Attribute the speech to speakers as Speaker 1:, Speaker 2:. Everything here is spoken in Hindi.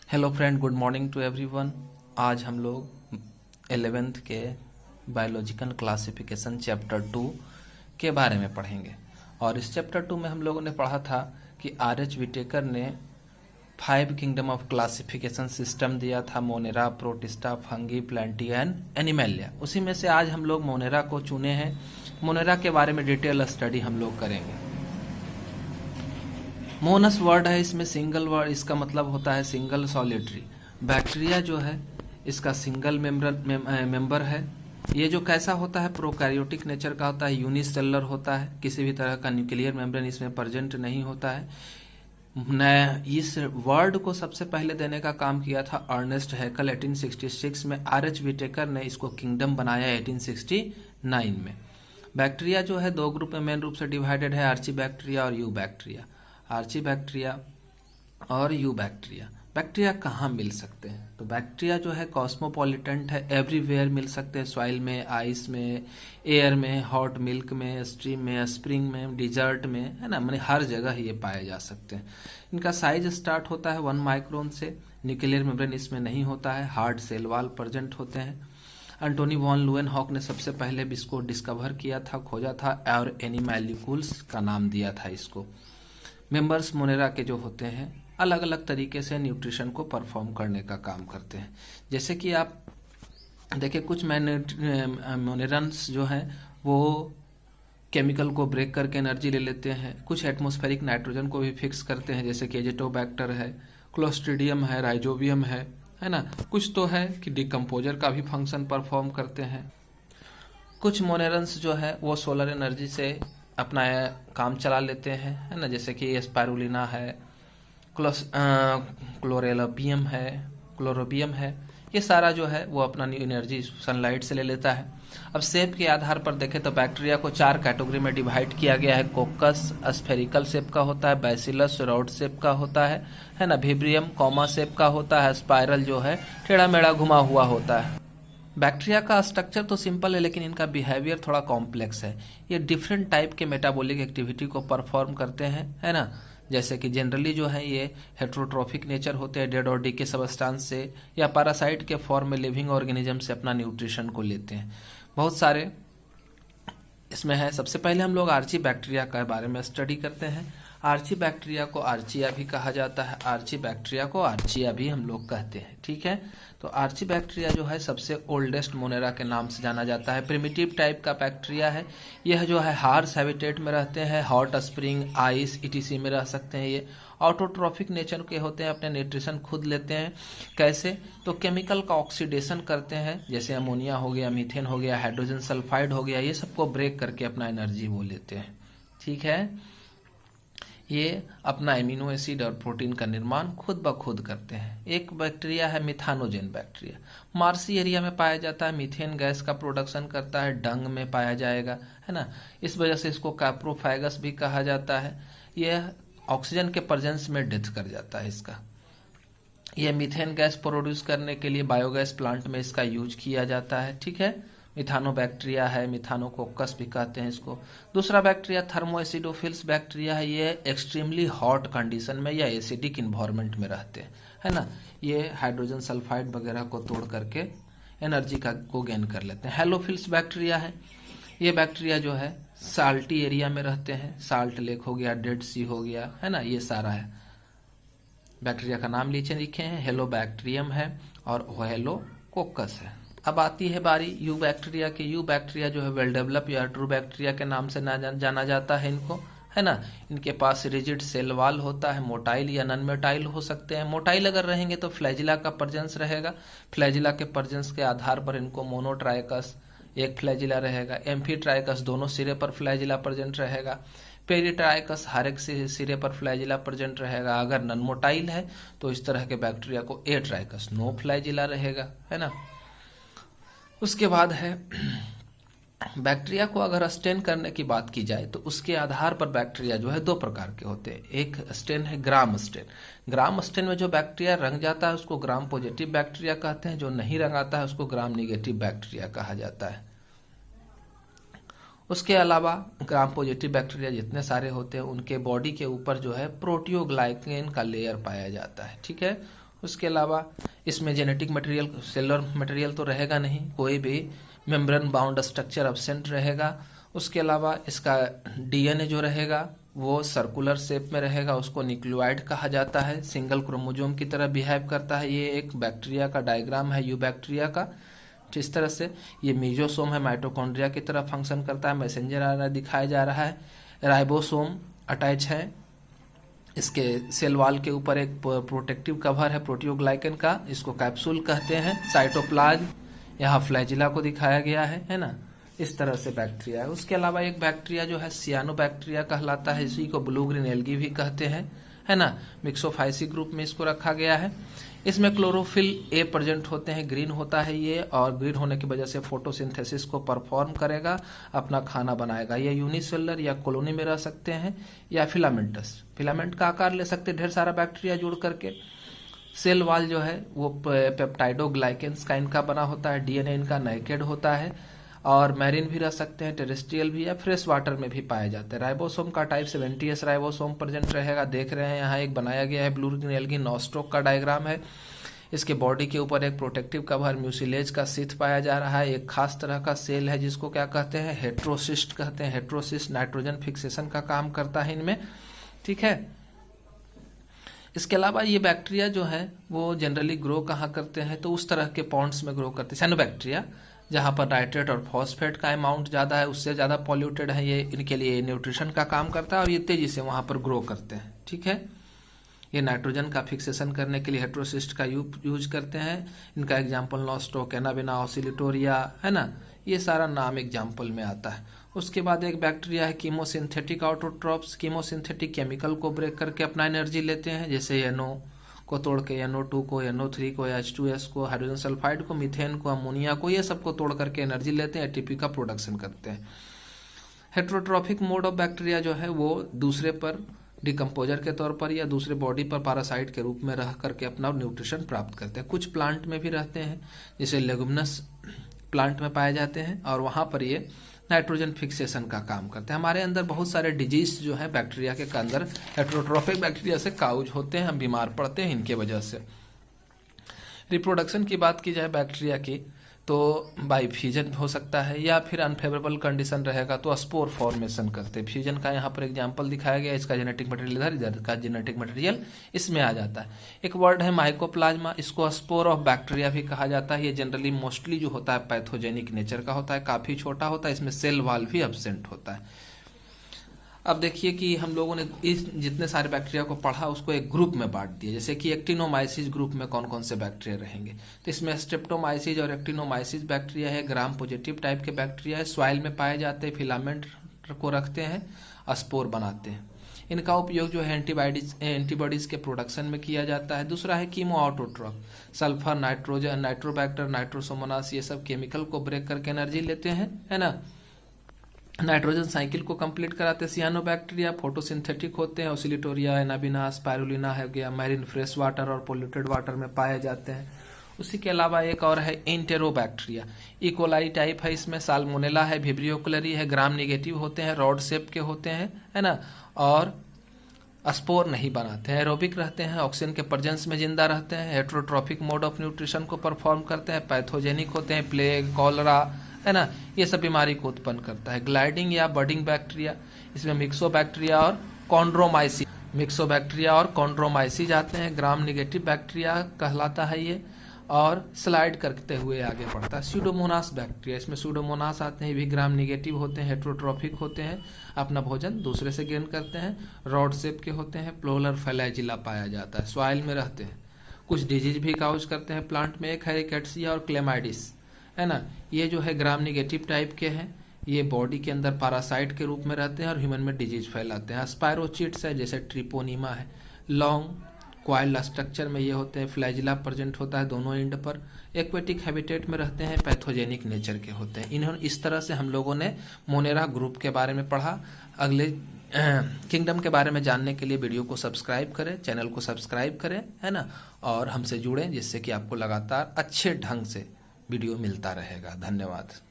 Speaker 1: Hello friend, good morning to everyone. आज हम लोग 11th के बायोलॉजिकल क्लासिफिकेशन चैप्टर 2 के बारे में पढ़ेंगे। और इस चैप्टर 2 में हम लोगों ने पढ़ा था कि आर.एच. विटेकर ने 5 किंगडम ऑफ क्लासिफिकेशन सिस्टम दिया था: monera, protista, fungi, plantae and animalia. उसी में से आज हम लोग मोनेरा को चुने हैं। मोनेरा के बारे में डिटेल स्टडी हम लोग करेंगे। मोनस वर्ड है, इसमें सिंगल वर्ड, इसका मतलब होता है सिंगल सॉलिटरी। बैक्टीरिया जो है इसका सिंगल मेंबर है। ये जो कैसा होता है, प्रोकैरियोटिक नेचर का होता है, यूनिसेलुलर होता है, किसी भी तरह का न्यूक्लियर मेम्ब्रेन इसमें प्रेजेंट नहीं होता है। इस वर्ड को सबसे पहले देने का काम किया था अर्नेस्ट हैकल 1866 में। आर.एच. विटेकर ने इसको किंगडम बनाया 1869 में। बैक्टीरिया जो है दो ग्रुप में मेन रूप से डिवाइडेड है: आर्ची बैक्टीरिया और यू बैक्टीरिया। आर्ची बैक्टीरिया और यू बैक्टीरिया। बैक्टीरिया कहाँ मिल सकते हैं? तो बैक्टीरिया जो है कॉस्मोपॉलिटेंट है, एवरीवेयर मिल सकते हैं। सॉइल में, आइस में, एयर में, हॉट मिल्क में, स्ट्रीम में, स्प्रिंग में, डिजर्ट में, है ना, मैंने हर जगह ये पाए जा सकते हैं। इनका साइज स्टार्ट होता है 1 माइक्रोन से। न्यूक्लियर मेम्ब्रेन इसमें नहीं होता है, हार्ड सेल वॉल प्रेजेंट होते हैं। एंटोनी वॉन लुएनहॉक ने सबसे पहले इसको डिस्कवर किया था, खोजा था, और एनिमैलिकुल्स का नाम दिया था इसको। मेंबर्स मोनेरा के जो होते हैं अलग अलग तरीके से न्यूट्रिशन को परफॉर्म करने का काम करते हैं। जैसे कि आप देखिए, कुछ मोनेरन्स जो हैं वो केमिकल को ब्रेक करके एनर्जी ले लेते हैं। कुछ एटमॉस्फेरिक नाइट्रोजन को भी फिक्स करते हैं, जैसे कि एजिटोबैक्टर है, क्लोस्ट्रीडियम है, राइजोबियम है ना। कुछ तो है कि डिकम्पोजर का भी फंक्शन परफॉर्म करते हैं। कुछ मोनेरन्स जो है वो सोलर एनर्जी से अपना काम चला लेते हैं, है ना, जैसे कि स्पाइरुलिना है, क्लोरोबियम है। ये सारा जो है वो अपना न्यू एनर्जी सनलाइट से ले लेता है। अब शेप के आधार पर देखें तो बैक्टीरिया को 4 कैटेगरी में डिवाइड किया गया है: कोकस स्फेरिकल शेप का होता है, बैसिलस रॉड शेप का होता है ना, विब्रियम कॉमा शेप का होता है, स्पाइरल जो है टेढ़ा मेढ़ा घुमा हुआ होता है। बैक्टीरिया का स्ट्रक्चर तो सिंपल है, लेकिन इनका बिहेवियर थोड़ा कॉम्प्लेक्स है। ये डिफरेंट टाइप के मेटाबॉलिक एक्टिविटी को परफॉर्म करते हैं, है ना। जैसे कि जनरली जो है ये हेट्रोट्रोफिक नेचर होते हैं, डेड और डीके सबस्टांस से या पैरासाइट के फॉर्म में लिविंग ऑर्गेनिज्म से अपना न्यूट्रिशन को लेते हैं। बहुत सारे इसमें है। सबसे पहले हम लोग आर्ची बैक्टीरिया के बारे में स्टडी करते हैं। आर्ची बैक्टीरिया को आर्चिया भी कहा जाता है, आर्ची बैक्टीरिया को आर्चिया भी हम लोग कहते हैं, ठीक है। तो आर्ची बैक्टीरिया जो है सबसे ओल्डेस्ट मोनेरा के नाम से जाना जाता है। प्रिमिटिव टाइप का बैक्टीरिया है। यह जो है हार्श हैबिटेट में रहते हैं, हॉट स्प्रिंग, आइस, ईटीसी में रह सकते हैं। ये ऑटोट्रॉफिक नेचर के होते हैं, अपने न्यूट्रिशन खुद लेते हैं। कैसे? तो केमिकल का ऑक्सीडेशन करते हैं, जैसे अमोनिया हो गया, मीथेन हो गया, हाइड्रोजन सल्फाइड हो गया, ये सबको ब्रेक करके अपना एनर्जी वो लेते हैं, ठीक है। ये अपना एमिनो एसिड और प्रोटीन का निर्माण खुद ब खुद करते हैं। एक बैक्टीरिया है मिथानोजेन बैक्टीरिया, मार्सी एरिया में पाया जाता है, मीथेन गैस का प्रोडक्शन करता है, डंग में पाया जाएगा, है ना। इस वजह से इसको कैप्रोफैगस भी कहा जाता है। यह ऑक्सीजन के प्रेजेंस में डेथ कर जाता है इसका। यह मीथेन गैस प्रोड्यूस करने के लिए बायोगैस प्लांट में इसका यूज किया जाता है, ठीक है। मिथानो बैक्टीरिया है, मिथानोकोकस भी कहते हैं इसको। दूसरा बैक्टीरिया थर्मोएसिडोफिल्स बैक्टीरिया है। ये एक्सट्रीमली हॉट कंडीशन में या एसिडिक इन्वायरमेंट में रहते हैं, है ना। ये हाइड्रोजन सल्फाइड वगैरह को तोड़ करके एनर्जी को गेन कर लेते हैं। हेलोफिल्स बैक्टीरिया है। ये बैक्टीरिया जो है साल्टी एरिया में रहते हैं, साल्ट लेक हो गया, डेड सी हो गया, है ना, ये सारा है। बैक्टीरिया का नाम नीचे लिखे हैं, हेलोबैक्टीरियम है और हेलोकोकस है। अब आती है बारी यू बैक्टीरिया की। यू बैक्टीरिया जो है वेल डेवलप या ट्रू बैक्टीरिया के नाम से जाना जाता है इनको, है ना। इनके पास रिजिड सेल वॉल होता है, मोटाइल या नॉन मोटाइल हो सकते हैं। मोटाइल अगर रहेंगे तो फ्लैजिला का प्रेजेंस रहेगा। फ्लैजिला के प्रेजेंस के आधार पर इनको मोनोट्राइकस एक फ्लैजिला रहेगा, एम्फीट्राइकस दोनों सिरे पर फ्लैजिला प्रेजेंट रहेगा, पेरिट्राइकस हर एक सिरे पर फ्लैजिला प्रेजेंट रहेगा। अगर नॉन मोटाइल है तो इस तरह के बैक्टीरिया को एट्राइकस नो फ्लैजिला रहेगा, है ना। उसके बाद है बैक्टीरिया को अगर स्टेन करने की बात की जाए तो उसके आधार पर बैक्टीरिया जो है 2 प्रकार के होते हैं। एक स्टेन है ग्राम स्टेन। ग्राम स्टेन में जो बैक्टीरिया रंग जाता है उसको ग्राम पॉजिटिव बैक्टीरिया कहते हैं, जो नहीं रंगाता है उसको ग्राम निगेटिव बैक्टीरिया कहा जाता है। उसके अलावा ग्राम पॉजिटिव बैक्टीरिया जितने सारे होते हैं उनके बॉडी के ऊपर जो है प्रोटियोग्लाइकेन का लेयर पाया जाता है, ठीक है। उसके अलावा इसमें जेनेटिक मटेरियल, सेलुलर मटेरियल तो रहेगा नहीं, कोई भी मेम्ब्रेन बाउंड स्ट्रक्चर एब्सेंट रहेगा। उसके अलावा इसका डीएनए जो रहेगा वो सर्कुलर शेप में रहेगा, उसको न्यूक्लियोइड कहा जाता है, सिंगल क्रोमोसोम की तरह बिहेव करता है। ये एक बैक्टीरिया का डायग्राम है यू बैक्टीरिया का। इस तरह से ये मीजोसोम है, माइटोकॉन्ड्रिया की तरह फंक्शन करता है। मैसेंजर आरएनए दिखाया जा रहा है। राइबोसोम अटैच है, इसके सेल वॉल के ऊपर एक प्रोटेक्टिव कवर है प्रोटियोग्लाइकन का, इसको कैप्सूल कहते हैं। साइटोप्लाज्म, यहाँ फ्लैजिला को दिखाया गया है ना। इस तरह से बैक्टीरिया है। उसके अलावा एक बैक्टीरिया जो है सियानो बैक्टीरिया कहलाता है, इसी को ब्लू ग्रीन एल्गी भी कहते हैं, है ना। मिक्सोफाइसी ग्रुप में इसको रखा गया है। इसमें क्लोरोफिल ए प्रेजेंट होते हैं, ग्रीन होता है ये, और ग्रीन होने की वजह से फोटोसिंथेसिस को परफॉर्म करेगा, अपना खाना बनाएगा। ये यूनिसेलुलर या कॉलोनी में रह सकते हैं या फिलामेंटस, फिलामेंट का आकार ले सकते हैं ढेर सारा बैक्टीरिया जुड़ करके। सेल वॉल जो है वो पेप्टाइडोग्लाइकेंस का इनका बना होता है, डीएनए इनका नेकेड होता है, और मैरिन भी रह सकते हैं, टेरेस्ट्रियल भी, या फ्रेश वाटर में भी पाए जाते हैं। राइबोसोम का टाइप 70S राइबोसोम प्रेजेंट रहेगा। देख रहे हैं यहाँ एक बनाया गया है ब्लू ग्रीन एल्गी नॉस्ट्रोक का डायग्राम है। इसके बॉडी के ऊपर एक प्रोटेक्टिव कवर म्यूसिलेज का शीथ पाया जा रहा है। एक खास तरह का सेल है जिसको क्या कहते हैं, हेट्रोसिस्ट कहते हैं। हेट्रोसिस्ट नाइट्रोजन फिक्सेशन का काम करता है इनमें, ठीक है। इसके अलावा ये बैक्टीरिया जो है वो जनरली ग्रो कहाँ करते हैं, तो उस तरह के पॉन्ड्स में ग्रो करते हैं। साइनोबैक्टीरिया जहाँ पर नाइट्रेट और फॉस्फेट का अमाउंट ज़्यादा है, उससे ज़्यादा पॉल्यूटेड है, ये इनके लिए न्यूट्रिशन का काम करता है और ये तेजी से वहाँ पर ग्रो करते हैं, ठीक है। ये नाइट्रोजन का फिक्सेशन करने के लिए हेट्रोसिस्ट का यूज करते हैं। इनका एग्जाम्पल नॉस्ट्रोक, एनाबिना, ऑसिलिटोरिया, है ना, ये सारा नाम एग्जाम्पल में आता है। उसके बाद एक बैक्टीरिया है कीमोसिंथेटिक ऑटोट्रॉप्स। कीमोसिंथेटिक केमिकल को ब्रेक करके अपना एनर्जी लेते हैं, जैसे NO को तोड़ के NO2 को, NO3 को, H2S को, हाइड्रोजन सल्फाइड को, मीथेन को, अमोनिया को, ये सबको तोड़ करके एनर्जी लेते हैं, ATP का प्रोडक्शन करते हैं। हेट्रोट्रॉफिक मोड ऑफ बैक्टीरिया जो है वो दूसरे पर डिकम्पोजर के तौर पर या दूसरे बॉडी पर पैरासाइट के रूप में रह करके अपना न्यूट्रिशन प्राप्त करते हैं। कुछ प्लांट में भी रहते हैं, जैसे लेगुमिनस प्लांट में पाए जाते हैं, और वहाँ पर ये नाइट्रोजन फिक्सेशन का काम करते हैं। हमारे अंदर बहुत सारे डिजीज जो है बैक्टीरिया के अंदर हेट्रोट्रॉफिक बैक्टीरिया से काउज होते हैं, हम बीमार पड़ते हैं इनके वजह से। रिप्रोडक्शन की बात की जाए बैक्टीरिया की, तो बाई फ्यूजन हो सकता है, या फिर अनफेवरेबल कंडीशन रहेगा तो स्पोर फॉर्मेशन करते हैं। फ्यूजन का यहाँ पर एग्जांपल दिखाया गया, इसका जेनेटिक मटेरियल इधर का जेनेटिक मटेरियल इसमें आ जाता है। एक वर्ड है माइकोप्लाज्मा, इसको स्पोर ऑफ बैक्टीरिया भी कहा जाता है। ये जनरली मोस्टली जो होता है पैथोजेनिक नेचर का होता है, काफी छोटा होता है, इसमें सेल वॉल भी एब्सेंट होता है। अब देखिए कि हम लोगों ने इस जितने सारे बैक्टीरिया को पढ़ा उसको एक ग्रुप में बांट दिया, जैसे कि एक्टिनोमाइसिस ग्रुप में कौन कौन से बैक्टीरिया रहेंगे, तो इसमें स्ट्रेप्टोमाइसिस और एक्टिनोमाइसिस बैक्टीरिया है, ग्राम पॉजिटिव टाइप के बैक्टीरिया है, सॉइल में पाए जाते हैं, फिलामेंट को रखते हैं, स्पोर बनाते हैं। इनका उपयोग जो है एंटीबॉडीज के प्रोडक्शन में किया जाता है। दूसरा है chemo autotroph, sulphur, nitrogen, Nitrobacter, Nitrosomonas, ये सब केमिकल को ब्रेक करके एनर्जी लेते हैं, है ना। नाइट्रोजन साइकिल को कंप्लीट कराते हैं। सियानोबैक्टीरिया फोटोसिंथेटिक होते हैं। ऑसिलिटोरिया, एनाबिना, स्पाइरुलिना है गया, मैरिन फ्रेश वाटर और पोल्यूटेड वाटर में पाए जाते हैं। उसी के अलावा एक और है एंटेरोबैक्टीरिया, इकोलाई टाइप है, इसमें साल्मोनेला है, विब्रियो क्लेरी है, ग्राम निगेटिव होते हैं, रॉड शेप के होते हैं, है ना, और स्पोर नहीं बनाते हैं, एरोबिक रहते हैं, ऑक्सीजन के प्रेजेंस में जिंदा रहते हैं, हेट्रोट्रॉफिक मोड ऑफ न्यूट्रिशन को परफॉर्म करते हैं, पैथोजेनिक होते हैं, प्लेग, कॉलरा, है ना, ये सब बीमारी को उत्पन्न करता है। ग्लाइडिंग या बर्डिंग बैक्टीरिया, इसमें मिक्सोबैक्टीरिया और कॉन्ड्रोमाइसिस आते हैं। ग्राम निगेटिव बैक्टीरिया कहलाता है ये, और स्लाइड करते हुए आगे बढ़ता है। स्यूडोमोनास बैक्टीरिया, इसमें स्यूडोमोनास आते हैं, ये भी ग्राम निगेटिव होते हैं, हेट्रोट्रॉफिक होते हैं, अपना भोजन दूसरे से गेन करते हैं, रॉड शेप के होते हैं, प्लोलर फ्लैजिला पाया जाता है, सॉइल में रहते हैं। कुछ डिजीज भी काउज करते हैं प्लांट में, एक है रिकेट्सिया और क्लेमाइडिस, है ना। ये जो है ग्राम निगेटिव टाइप के हैं, ये बॉडी के अंदर पैरासाइट के रूप में रहते हैं और ह्यूमन में डिजीज फैलाते हैं। स्पायरोचिट्स है, जैसे ट्रिपोनीमा है, लॉन्ग क्वाइल्ड स्ट्रक्चर में ये होते हैं, फ्लैजिला प्रेजेंट होता है दोनों एंड पर, एक्वेटिक हैबिटेट में रहते हैं, पैथोजेनिक नेचर के होते हैं। इन्होंने इस तरह से हम लोगों ने मोनेरा ग्रुप के बारे में पढ़ा। अगले किंगडम के बारे में जानने के लिए वीडियो को सब्सक्राइब करें, चैनल को सब्सक्राइब करें, है ना, और हमसे जुड़ें, जिससे कि आपको लगातार अच्छे ढंग से वीडियो मिलता रहेगा। धन्यवाद।